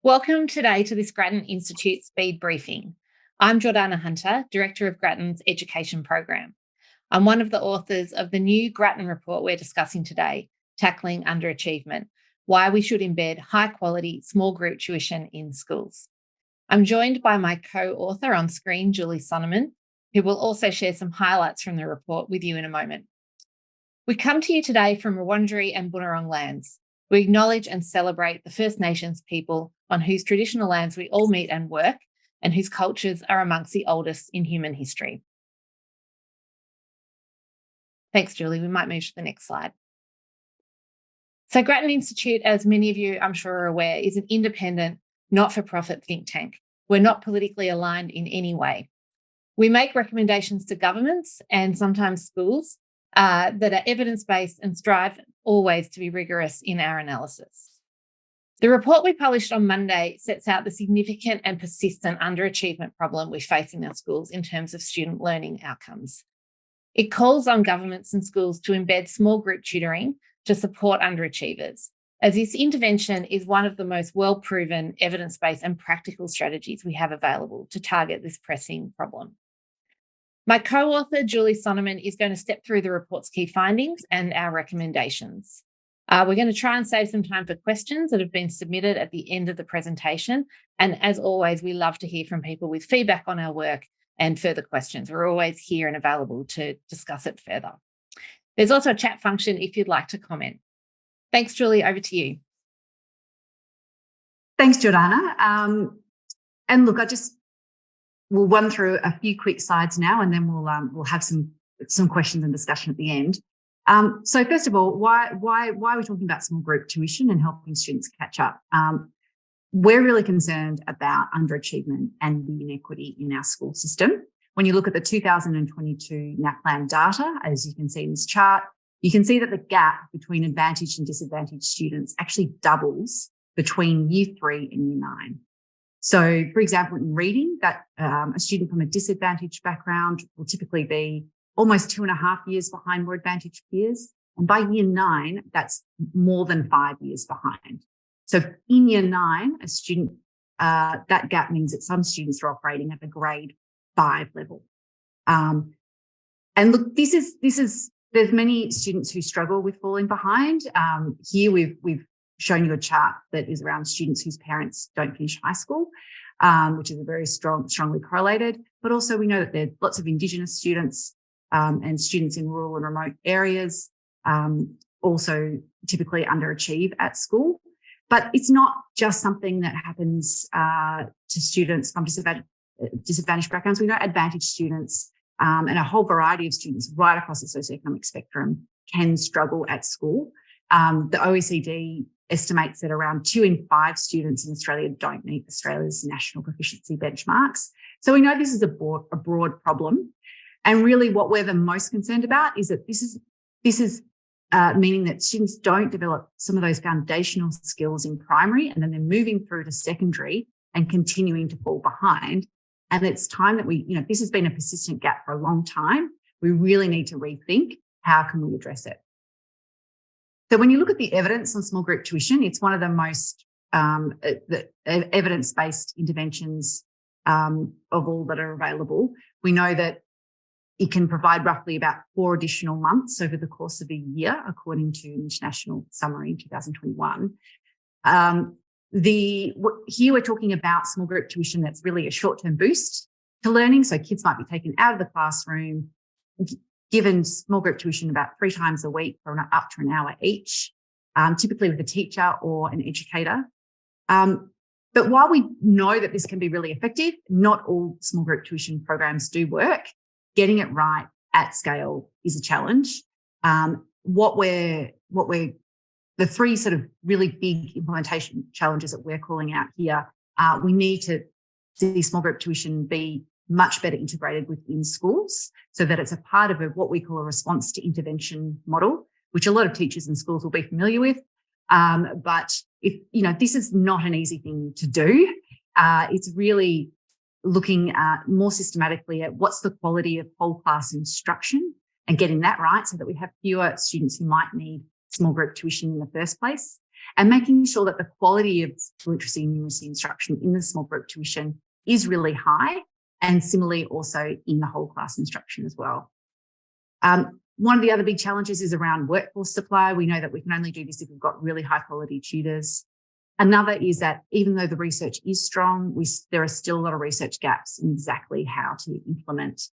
Welcome today to this Grattan Institute speed briefing. I'm Jordana Hunter, Director of Grattan's Education Program. I'm one of the authors of the new Grattan report we're discussing today, Tackling Underachievement, Why We Should Embed High Quality Small Group Tuition in Schools. I'm joined by my co-author on screen, Julie Sonnemann, who will also share some highlights from the report with you in a moment. We come to you today from Wurundjeri and Bunurong lands. We acknowledge and celebrate the First Nations people on whose traditional lands we all meet and work, and whose cultures are amongst the oldest in human history. Thanks, Julie. We might move to the next slide. So Grattan Institute, as many of you I'm sure are aware, is an independent, not-for-profit think tank. We're not politically aligned in any way. We make recommendations to governments and sometimes schools that are evidence-based and strive always to be rigorous in our analysis. The report we published on Monday sets out the significant and persistent underachievement problem we face in our schools in terms of student learning outcomes. It calls on governments and schools to embed small group tutoring to support underachievers, as this intervention is one of the most well-proven evidence-based and practical strategies we have available to target this pressing problem. My co-author, Julie Sonnemann, is going to step through the report's key findings and our recommendations. We're going to try and save some time for questions that have been submitted at the end of the presentation. And as always, we love to hear from people with feedback on our work and further questions. We're always here and available to discuss it further. There's also a chat function if you'd like to comment. Thanks, Julie. Over to you. Thanks, Jordana. And look, we'll run through a few quick slides now, and then we'll have some questions and discussion at the end. So first of all, why are we talking about small group tuition and helping students catch up? We're really concerned about underachievement and the inequity in our school system. When you look at the 2022 NAPLAN data, as you can see in this chart, you can see that the gap between advantaged and disadvantaged students actually doubles between year 3 and year 9. So, for example, in reading, that a student from a disadvantaged background will typically be almost 2.5 years behind more advantaged peers. And by year 9, that's more than 5 years behind. So in year 9, a student, that gap means that some students are operating at a grade 5 level. And look, there's many students who struggle with falling behind. Here we've shown you a chart that is around students whose parents don't finish high school, which is a very strongly correlated. But also we know that there are lots of Indigenous students and students in rural and remote areas also typically underachieve at school. But it's not just something that happens to students from disadvantaged backgrounds. We know advantaged students and a whole variety of students right across the socioeconomic spectrum can struggle at school. The OECD estimates that around 2 in 5 students in Australia don't meet Australia's national proficiency benchmarks. So we know this is a broad problem. And really what we're the most concerned about is that this is meaning that students don't develop some of those foundational skills in primary, and then they're moving through to secondary and continuing to fall behind. And it's time that this has been a persistent gap for a long time. We really need to rethink how can we address it. So when you look at the evidence on small group tuition, it's one of the most evidence-based interventions of all that are available. We know that it can provide roughly about 4 additional months over the course of a year, according to an international summary in 2021. Here we're talking about small group tuition that's really a short-term boost to learning. So kids might be taken out of the classroom, given small group tuition about 3 times a week for up to an hour each, typically with a teacher or an educator. But while we know that this can be really effective, not all small group tuition programs do work. Getting it right at scale is a challenge. The 3 sort of really big implementation challenges that we're calling out here, we need to see small group tuition be much better integrated within schools so that it's a part of what we call a response to intervention model, which a lot of teachers in schools will be familiar with. But this is not an easy thing to do. It's really looking more systematically at what's the quality of whole class instruction and getting that right so that we have fewer students who might need small group tuition in the first place. and making sure that the quality of literacy and numeracy instruction in the small group tuition is really high, and similarly also in the whole class instruction as well. One of the other big challenges is around workforce supply. We know that we can only do this if we've got really high quality tutors. Another is that even though the research is strong, there are still a lot of research gaps in exactly how to implement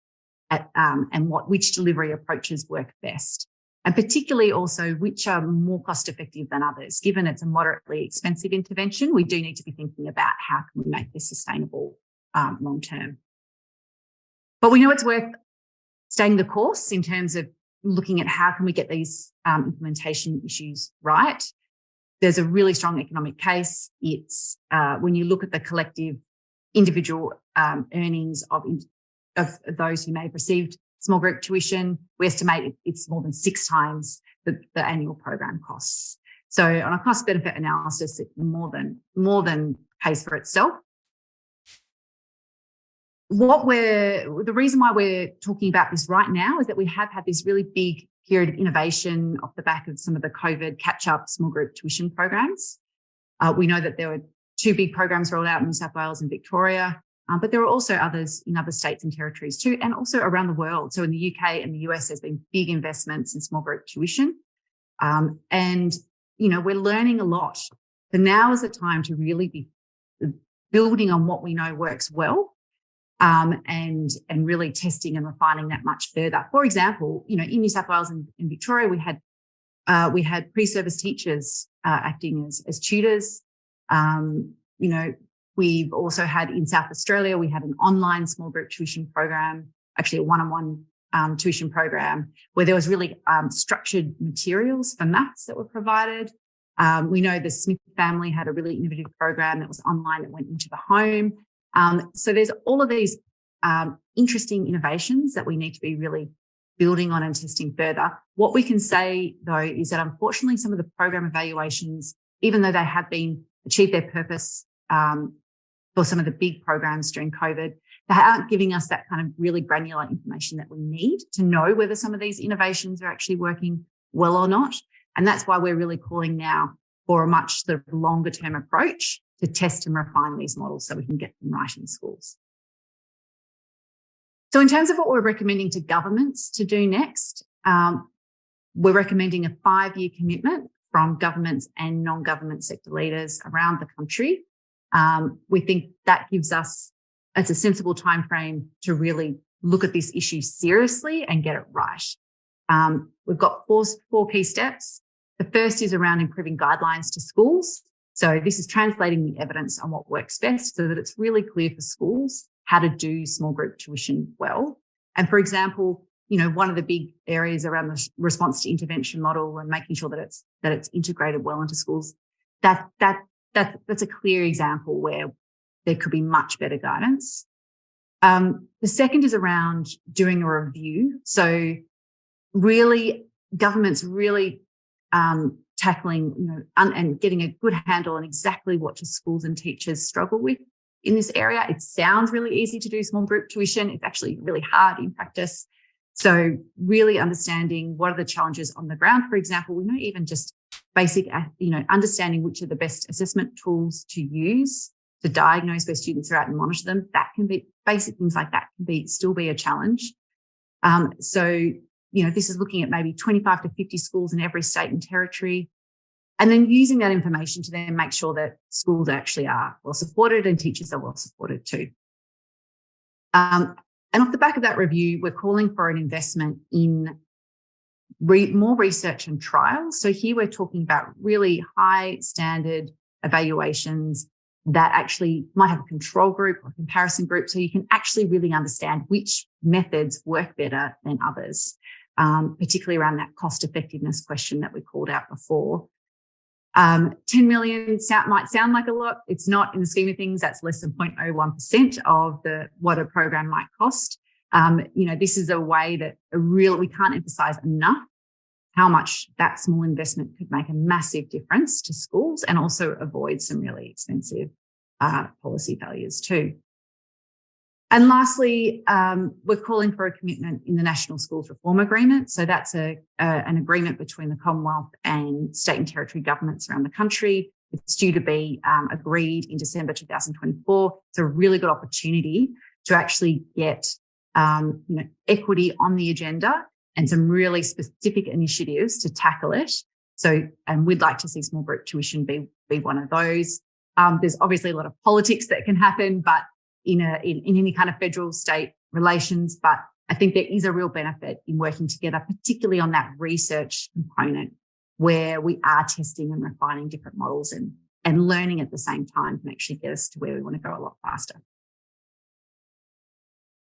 and which delivery approaches work best. And particularly also which are more cost effective than others. Given it's a moderately expensive intervention, we do need to be thinking about how can we make this sustainable long term. But we know it's worth staying the course in terms of looking at how can we get these implementation issues right. There's a really strong economic case. It's when you look at the collective individual earnings of those who may have received small group tuition, we estimate it's more than 6 times the annual program costs. So on a cost benefit analysis, it more than pays for itself. The reason why we're talking about this right now is that we have had this really big period of innovation off the back of some of the COVID catch-up small group tuition programs. We know that there were 2 big programs rolled out in New South Wales and Victoria, but there are also others in other states and territories too, and also around the world. So in the UK and the US, there's been big investments in small group tuition. And, we're learning a lot. So now is the time to really be building on what we know works well. And really testing and refining that much further. For example, in New South Wales and in Victoria, we had pre-service teachers acting as tutors. We've also had in South Australia, we had an online small group tuition program, actually a one-on-one tuition program, where there was really structured materials for maths that were provided. We know the Smith family had a really innovative program that was online that went into the home. So there's all of these interesting innovations that we need to be really building on and testing further. What we can say, though, is that unfortunately some of the program evaluations, even though they have achieved their purpose for some of the big programs during COVID, they aren't giving us that kind of really granular information that we need to know whether some of these innovations are actually working well or not. And that's why we're really calling now for a much sort of longer term approach to test and refine these models so we can get them right in schools. So in terms of what we're recommending to governments to do next, we're recommending a 5-year commitment from governments and non-government sector leaders around the country. We think that gives us, it's a sensible timeframe to really look at this issue seriously and get it right. We've got four key steps. The first is around improving guidelines to schools. So this is translating the evidence on what works best so that it's really clear for schools how to do small group tuition well. And for example, one of the big areas around the response to intervention model and making sure that it's integrated well into schools, that's a clear example where there could be much better guidance. The second is around doing a review. So really, government's really tackling, and getting a good handle on exactly what schools and teachers struggle with in this area. It sounds really easy to do small group tuition. It's actually really hard in practice. So really understanding what are the challenges on the ground. For example, we know even just basic, understanding which are the best assessment tools to use to diagnose where students are at and monitor them. That can be basic things like that can still be a challenge. This is looking at maybe 25 to 50 schools in every state and territory, and then using that information to then make sure that schools actually are well supported and teachers are well supported too. And off the back of that review, we're calling for an investment in more research and trials. So here we're talking about really high standard evaluations that actually might have a control group or a comparison group, so you can actually really understand which methods work better than others. Particularly around that cost effectiveness question that we called out before. 10 million might sound like a lot. It's not in the scheme of things. That's less than 0.01% of what a program might cost. This is a way that we can't emphasize enough how much that small investment could make a massive difference to schools and also avoid some really expensive policy failures too. And lastly, we're calling for a commitment in the National Schools Reform Agreement. So that's an agreement between the Commonwealth and state and territory governments around the country. It's due to be agreed in December 2024. It's a really good opportunity to actually get equity on the agenda and some really specific initiatives to tackle it. So, and we'd like to see small group tuition be one of those. There's obviously a lot of politics that can happen, but in any kind of federal state relations. But I think there is a real benefit in working together, particularly on that research component where we are testing and refining different models and learning at the same time can actually get us to where we want to go a lot faster.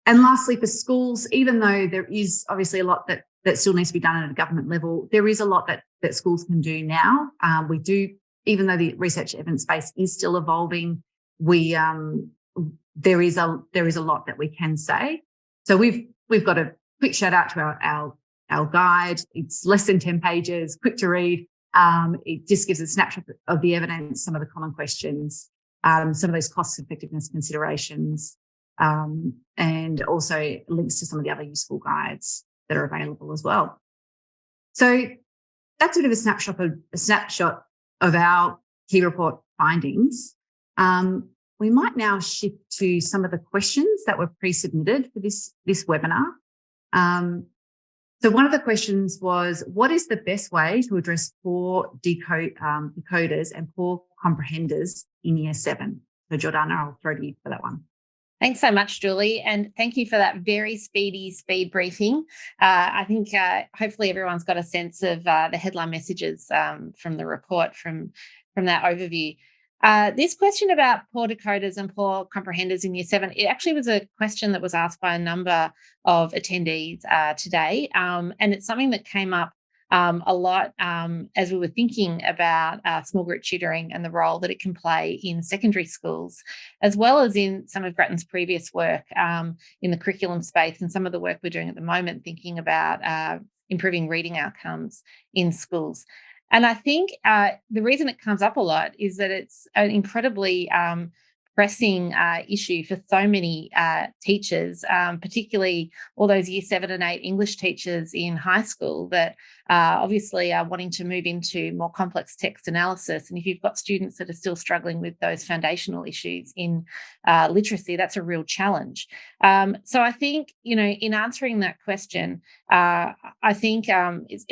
And lastly, for schools, even though there is obviously a lot that still needs to be done at a government level, there is a lot that schools can do now. We do, even though the research evidence base is still evolving, there is a lot that we can say. So we've got a quick shout out to our guide. It's less than 10 pages, quick to read. It just gives a snapshot of the evidence, some of the common questions, some of those cost effectiveness considerations, and also links to some of the other useful guides that are available as well. So that's a bit of a snapshot of our key report findings. We might now shift to some of the questions that were pre-submitted for this webinar. So one of the questions was, what is the best way to address poor decoders and poor comprehenders in Year 7? So Jordana, I'll throw to you for that one. Thanks so much, Julie, and thank you for that very speed briefing. I think hopefully everyone's got a sense of the headline messages from the report, from that overview. This question about poor decoders and poor comprehenders in Year 7, it actually was a question that was asked by a number of attendees today, and it's something that came up a lot as we were thinking about small group tutoring and the role that it can play in secondary schools, as well as in some of Grattan's previous work in the curriculum space and some of the work we're doing at the moment, thinking about improving reading outcomes in schools. And I think the reason it comes up a lot is that it's an incredibly pressing issue for so many teachers, particularly all those Year 7 and 8 English teachers in high school that obviously are wanting to move into more complex text analysis. And if you've got students that are still struggling with those foundational issues in literacy, that's a real challenge. So I think, in answering that question, I think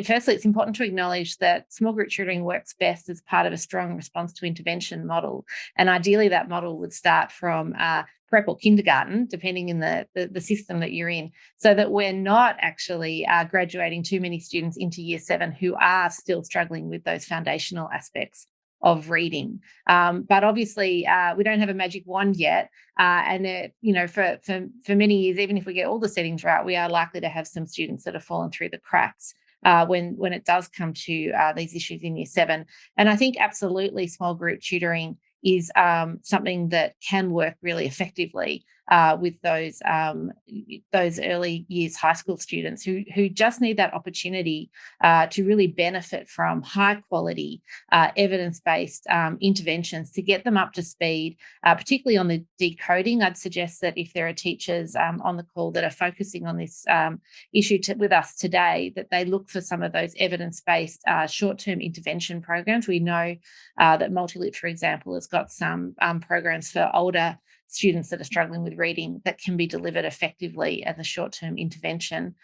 firstly, it's important to acknowledge that small group tutoring works best as part of a strong response to intervention model. And ideally, that model would start from prep or kindergarten, depending in the system that you're in, so that we're not actually graduating too many students into Year 7 who are still struggling with those foundational aspects of reading. But obviously, we don't have a magic wand yet. And for many years, even if we get all the settings right, we are likely to have some students that have fallen through the cracks when it does come to these issues in Year 7. And I think absolutely small group tutoring is something that can work really effectively with those early years high school students who just need that opportunity to really benefit from high quality evidence-based interventions to get them up to speed, particularly on the decoding. I'd suggest that if there are teachers on the call that are focusing on this issue with us today, that they look for some of those evidence-based short-term intervention programs. We know that Multilit, for example, has got some programs for older students that are struggling with reading that can be delivered effectively as a short-term intervention.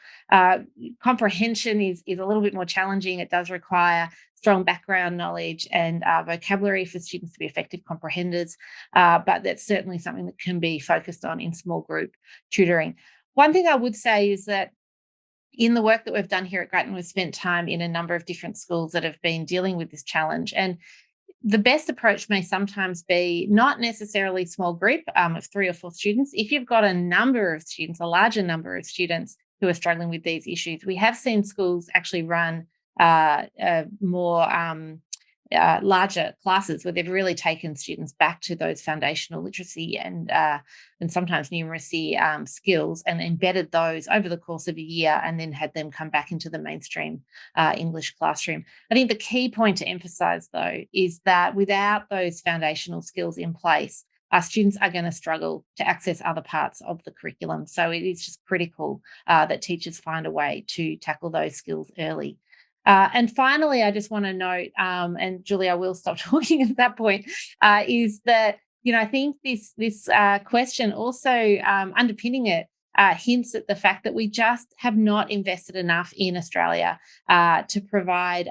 Comprehension is a little bit more challenging. It does require strong background knowledge and vocabulary for students to be effective comprehenders, but that's certainly something that can be focused on in small group tutoring. One thing I would say is that in the work that we've done here at Grattan, we've spent time in a number of different schools that have been dealing with this challenge. And the best approach may sometimes be not necessarily small group of 3 or 4 students. If you've got a larger number of students who are struggling with these issues, we have seen schools actually run more larger classes where they've really taken students back to those foundational literacy and sometimes numeracy skills and embedded those over the course of a year and then had them come back into the mainstream English classroom. I think the key point to emphasise, though, is that without those foundational skills in place, students are going to struggle to access other parts of the curriculum. So it is just critical that teachers find a way to tackle those skills early. And finally, I just want to note, and Julie, I will stop talking at that point, is that, I think this question also underpinning it hints at the fact that we just have not invested enough in Australia to provide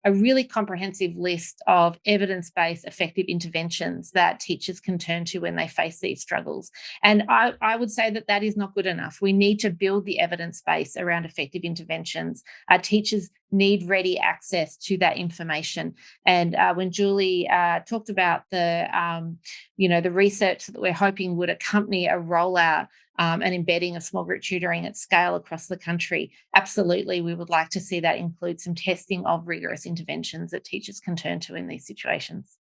a really comprehensive list of evidence-based effective interventions that teachers can turn to when they face these struggles. And I would say that is not good enough. We need to build the evidence base around effective interventions. Teachers need ready access to that information. And when Julie talked about the research that we're hoping would accompany a rollout and embedding of small group tutoring at scale across the country, absolutely, we would like to see that include some testing of rigorous interventions that teachers can turn to in these situations.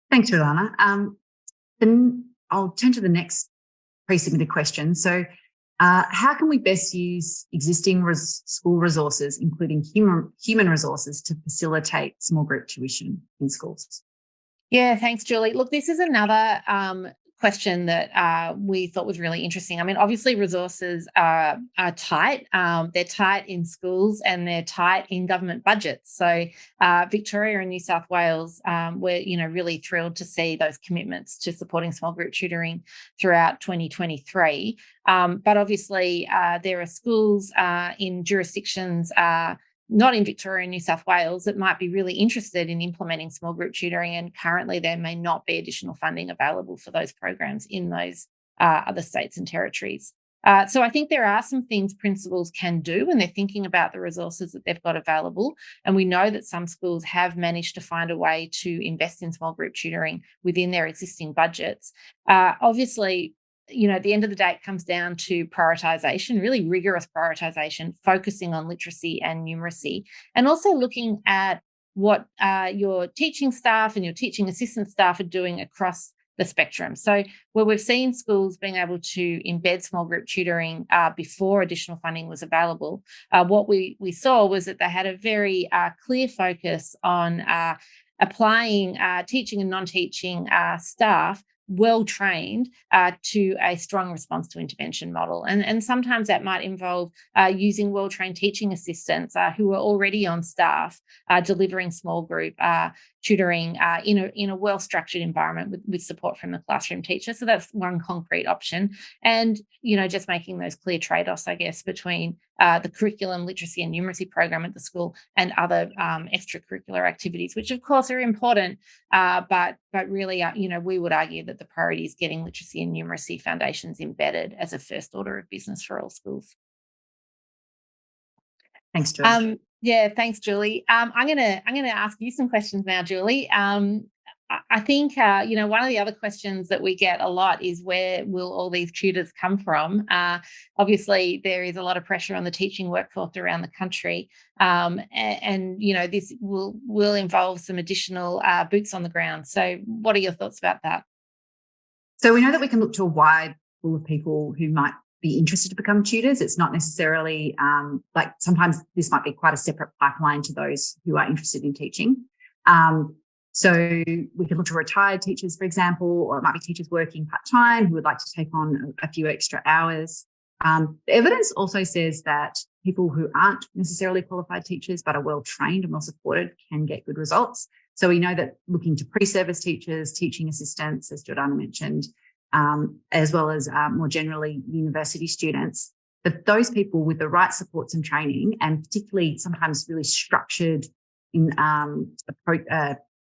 Thanks, Jordana. Then I'll turn to the next pre-submitted question. So, how can we best use existing school resources, including human resources, to facilitate small group tuition in schools? Yeah, thanks, Julie. Look, this is another question that we thought was really interesting. I mean, obviously resources are tight. They're tight in schools and they're tight in government budgets. So Victoria and New South Wales, we're really thrilled to see those commitments to supporting small group tutoring throughout 2023. But obviously there are schools in jurisdictions not in Victoria and New South Wales that might be really interested in implementing small group tutoring, and currently there may not be additional funding available for those programs in those other states and territories. So I think there are some things principals can do when they're thinking about the resources that they've got available. And we know that some schools have managed to find a way to invest in small group tutoring within their existing budgets. Obviously, at the end of the day, it comes down to prioritisation, really rigorous prioritisation, focusing on literacy and numeracy, and also looking at what your teaching staff and your teaching assistant staff are doing across the spectrum. So where we've seen schools being able to embed small group tutoring before additional funding was available, what we saw was that they had a very clear focus on applying teaching and non-teaching staff well-trained to a strong response to intervention model. And sometimes that might involve using well-trained teaching assistants who are already on staff delivering small group tutoring in a well-structured environment with support from the classroom teacher. So that's one concrete option. And, just making those clear trade-offs, I guess, between the curriculum, literacy and numeracy program at the school and other extracurricular activities, which of course are important, but really, we would argue that the priority is getting literacy and numeracy foundations embedded as a first order of business for all schools. Thanks, Julie. Yeah, thanks, Julie. I'm gonna ask you some questions now, Julie. I think one of the other questions that we get a lot is, where will all these tutors come from? Obviously, there is a lot of pressure on the teaching workforce around the country, and this will involve some additional boots on the ground. So, what are your thoughts about that? So we know that we can look to a wide pool of people who might be interested to become tutors. It's not necessarily sometimes this might be quite a separate pipeline to those who are interested in teaching. So we can look to retired teachers, for example, or it might be teachers working part-time who would like to take on a few extra hours. The evidence also says that people who aren't necessarily qualified teachers but are well-trained and well-supported can get good results. So we know that looking to pre-service teachers, teaching assistants, as Jordana mentioned, as well as more generally university students, that those people with the right supports and training, and particularly sometimes really structured in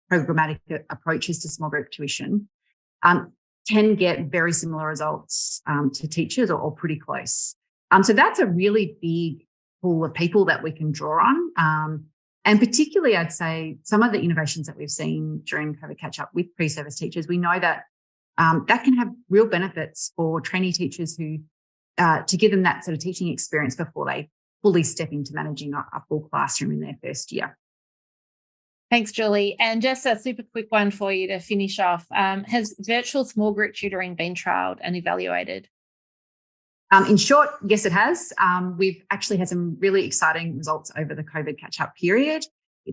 programmatic approaches to small group tuition, can get very similar results to teachers or pretty close. So that's a really big pool of people that we can draw on. And particularly, I'd say some of the innovations that we've seen during COVID catch-up with pre-service teachers, we know that that can have real benefits for trainee teachers who to give them that sort of teaching experience before they fully step into managing a full classroom in their first year. Thanks, Julie. And just a super quick one for you to finish off. Has virtual small group tutoring been trialled and evaluated? In short, yes, it has. We've actually had some really exciting results over the COVID catch-up period,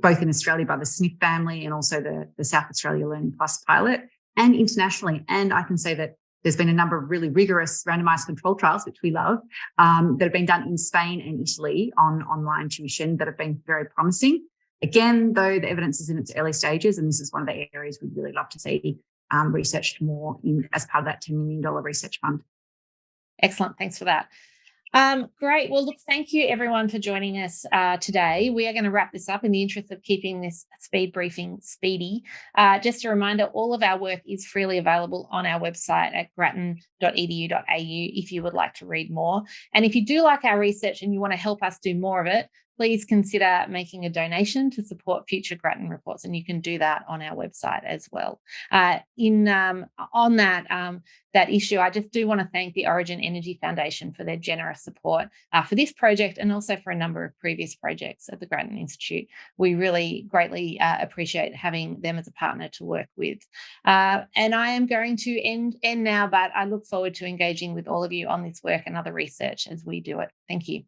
both in Australia by the Smith family and also the South Australia Learning Plus pilot. and internationally. And I can say that there's been a number of really rigorous randomized control trials, which we love, that have been done in Spain and Italy on online tuition that have been very promising. Again, though, the evidence is in its early stages, and this is one of the areas we'd really love to see researched more as part of that $10 million research fund. Excellent. Thanks for that. Great. Well, look, thank you everyone for joining us today. We are going to wrap this up in the interest of keeping this speed briefing speedy. Just a reminder, all of our work is freely available on our website at grattan.edu.au if you would like to read more. And if you do like our research and you want to help us do more of it, please consider making a donation to support future Grattan reports, and you can do that on our website as well. On that issue, I just do want to thank the Origin Energy Foundation for their generous support for this project and also for a number of previous projects at the Grattan Institute. We really greatly appreciate having them as a partner to work with. And I am going to end now, but I look forward to engaging with all of you on this work and other research as we do it. Thank you.